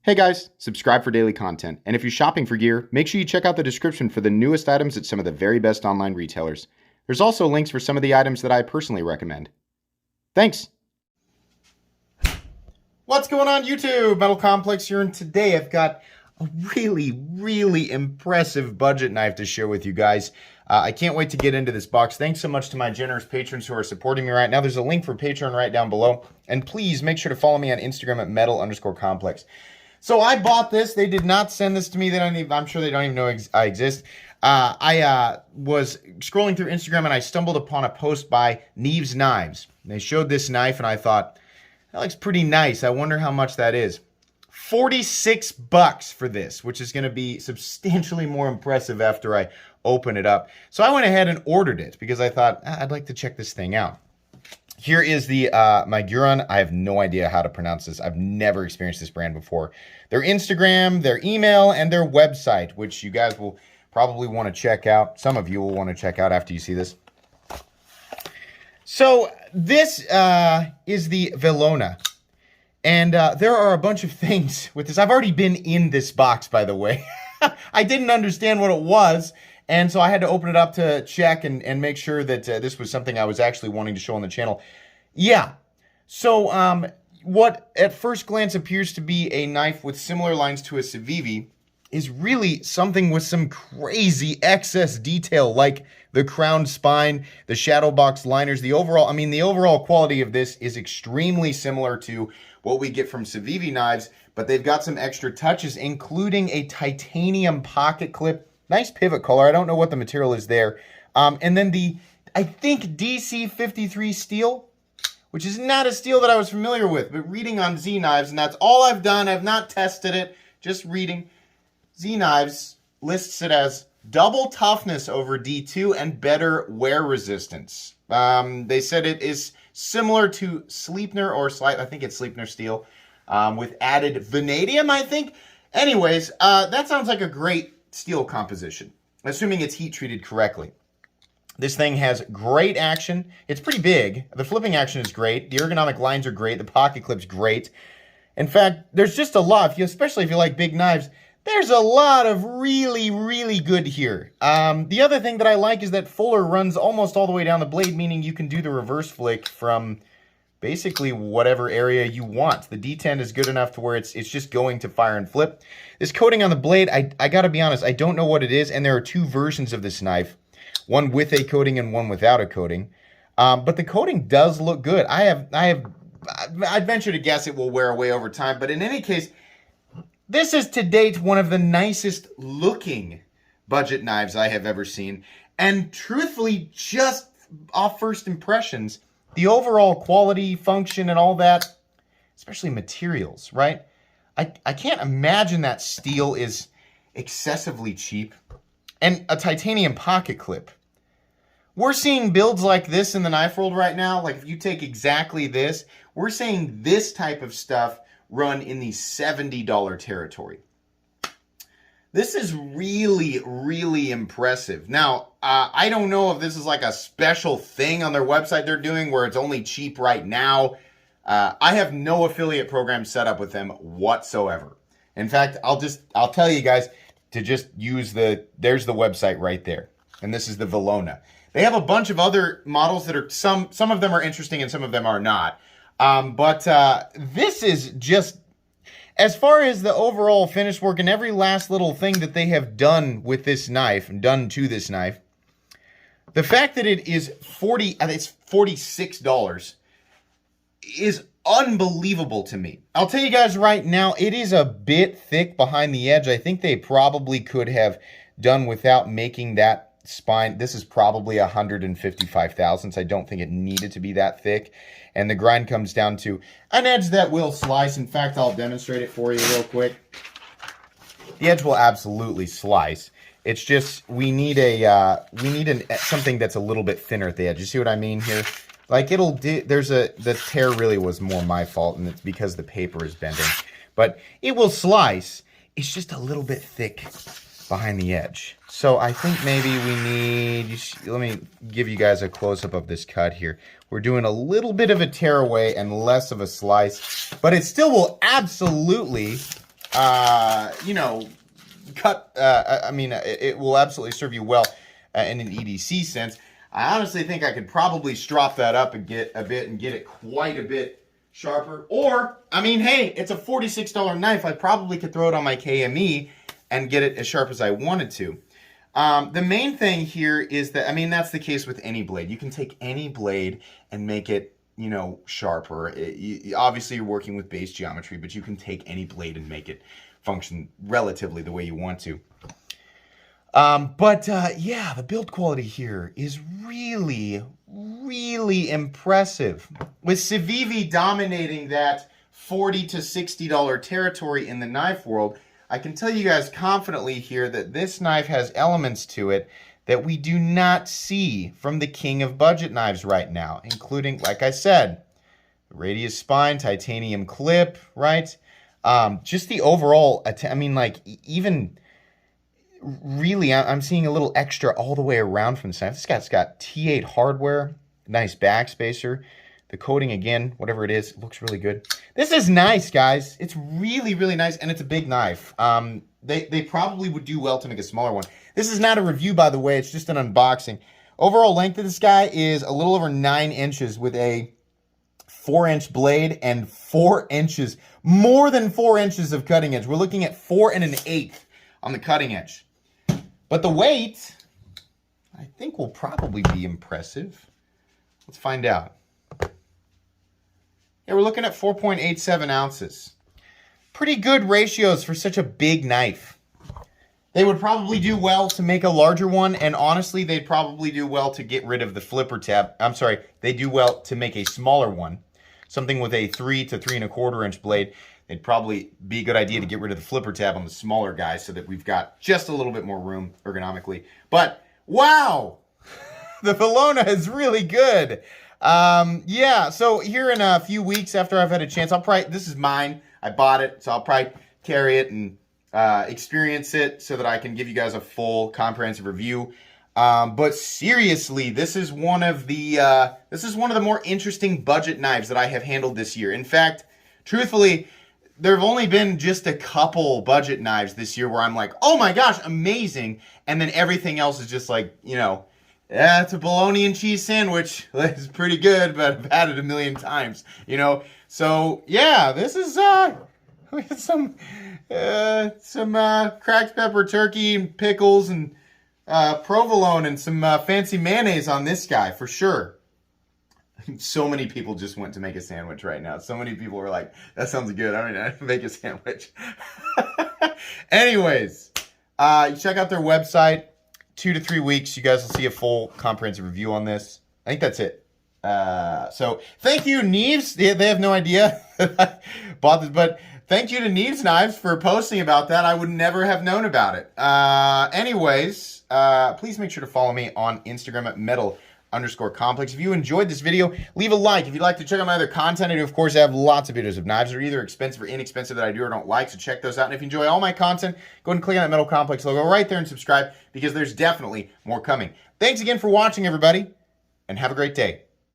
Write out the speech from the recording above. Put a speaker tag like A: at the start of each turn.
A: Hey guys, subscribe for daily content. And if you're shopping for gear, make sure you check out the description for the newest items at some of the very best online retailers. There's also links for some of the items that I personally recommend. Thanks! What's going on YouTube? Metal Complex here, and today I've got a really impressive budget knife to share with you guys. I can't wait to get into this box. Thanks so much to my generous patrons who are supporting me right now. There's a link for Patreon right down below. And please make sure to follow me on Instagram at metal_complex. So I bought this. They did not send this to me. I'm sure they don't even know I exist. I was scrolling through Instagram and I stumbled upon a post by NICEST Knives. They showed this knife and I thought, that looks pretty nice. I wonder how much that is. $46 for this, which is going to be substantially more impressive after I open it up. So I went ahead and ordered it because I thought, I'd like to check this thing out. Here is the Miguron. I have no idea how to pronounce this. I've never experienced this brand before. Their Instagram, their email, and their website, which you guys will probably want to check out. Some of you will want to check out after you see this. So this is the Velona. And there are a bunch of things with this. I've already been in this box, by the way. I didn't understand what it was. And so I had to open it up to check and make sure that this was something I was actually wanting to show on the channel. Yeah. So what at first glance appears to be a knife with similar lines to a Civivi is really something with some crazy excess detail, like the crown spine, the shadow box liners, the overall quality of this is extremely similar to what we get from Civivi knives, but they've got some extra touches, including a titanium pocket clip. Nice pivot color. I don't know what the material is there. And then I think DC53 steel, which is not a steel that I was familiar with, but reading on Z Knives, and that's all I've done. I've not tested it, just reading. Z Knives lists it as double toughness over D2 and better wear resistance. They said it is similar to Sleipner I think it's Sleipner steel, with added vanadium, I think. Anyways, that sounds like a great steel composition, assuming it's heat treated correctly. This thing has great action. It's pretty big. The flipping action is great. The ergonomic lines are great. The pocket clip's great. In fact, there's just a lot, especially if you like big knives, there's a lot of really good here. The other thing that I like is that fuller runs almost all the way down the blade, meaning you can do the reverse flick from basically whatever area you want. The D10 is good enough to where it's just going to fire and flip. This coating on the blade, I gotta be honest, I don't know what it is, and there are two versions of this knife, one with a coating and one without a coating. But the coating does look good. I'd venture to guess it will wear away over time, but in any case, this is to date one of the nicest looking budget knives I have ever seen. And truthfully, just off first impressions, the overall quality, function, and all that, especially materials, right? I can't imagine that steel is excessively cheap. And a titanium pocket clip. We're seeing builds like this in the knife world right now. Like if you take exactly this, we're seeing this type of stuff run in the $70 territory. This is really impressive. Now, I don't know if this is like a special thing on their website they're doing where it's only cheap right now. I have no affiliate program set up with them whatsoever. In fact, I'll tell you guys to just use there's the website right there. And this is the Velona. They have a bunch of other models that are, some of them are interesting and some of them are not. But this is just, as far as the overall finish work and every last little thing that they have done with this knife, done to this knife, the fact that it is it's $46 is unbelievable to me. I'll tell you guys right now, it is a bit thick behind the edge. I think they probably could have done without making that spine. This is probably 155 thousandths. I don't think it needed to be that thick. And the grind comes down to an edge that will slice. In fact, I'll demonstrate it for you real quick. The edge will absolutely slice. It's just we need something that's a little bit thinner at the edge. You see what I mean here? Like the tear really was more my fault, and it's because the paper is bending. But it will slice. It's just a little bit thick behind the edge. So I think maybe we need, let me give you guys a close-up of this cut here. We're doing a little bit of a tear away and less of a slice, but it still will absolutely you know, cut, I mean, it will absolutely serve you well in an EDC sense. I honestly think I could probably strop that up and get it quite a bit sharper. Or, I mean, hey, it's a $46 knife. I probably could throw it on my KME and get it as sharp as I wanted to. The main thing here is that, I mean, that's the case with any blade. You can take any blade and make it, you know, sharper. Obviously, you're working with base geometry, but you can take any blade and make it function relatively the way you want to. Yeah, the build quality here is really, really impressive. With Civivi dominating that $40 to $60 territory in the knife world, I can tell you guys confidently here that this knife has elements to it that we do not see from the king of budget knives right now, including, like I said, the radius spine, titanium clip, right? Just the overall, I mean, like, even really, I'm seeing a little extra all the way around from this knife. This guy's got T8 hardware, nice backspacer. The coating, again, whatever it is, looks really good. This is nice, guys. It's really, really nice, and it's a big knife. They probably would do well to make a smaller one. This is not a review, by the way. It's just an unboxing. Overall length of this guy is a little over 9 inches with a 4-inch blade and 4 inches, more than 4 inches of cutting edge. We're looking at 4 1/8 on the cutting edge. But the weight, I think, will probably be impressive. Let's find out. Yeah, we're looking at 4.87 ounces. Pretty good ratios for such a big knife. They would probably do well to make a larger one, and honestly, they'd probably do well to get rid of the flipper tab. I'm sorry, they do well to make a smaller one. Something with a 3 to 3 1/4 inch blade. It'd probably be a good idea to get rid of the flipper tab on the smaller guys so that we've got just a little bit more room ergonomically. But, wow! The Velona is really good. Yeah, so here in a few weeks after I've had a chance, I'll probably, this is mine. I bought it, so I'll probably carry it and experience it so that I can give you guys a full comprehensive review. But seriously, this is one of the more interesting budget knives that I have handled this year. In fact, truthfully, there have only been just a couple budget knives this year where I'm like, oh my gosh, amazing. And then everything else is just like, you know, yeah, it's a bologna and cheese sandwich. It's pretty good, but I've had it a million times, you know. So yeah, this is some cracked pepper turkey and pickles and provolone and some fancy mayonnaise on this guy for sure. So many people just went to make a sandwich right now. So many people were like, that sounds good. I mean, I make a sandwich. Anyways, you check out their website. 2 to 3 weeks, you guys will see a full comprehensive review on this. I think that's it. So thank you, Neves. They have no idea that I bought this, but thank you to Neves Knives for posting about that. I would never have known about it. Anyways, please make sure to follow me on Instagram at metal_complex. If you enjoyed this video, leave a like. If you'd like to check out my other content, I do, of course, have lots of videos of knives that are either expensive or inexpensive that I do or don't like, so check those out. And if you enjoy all my content, go ahead and click on that Metal Complex logo right there and subscribe, because there's definitely more coming. Thanks again for watching, everybody, and have a great day.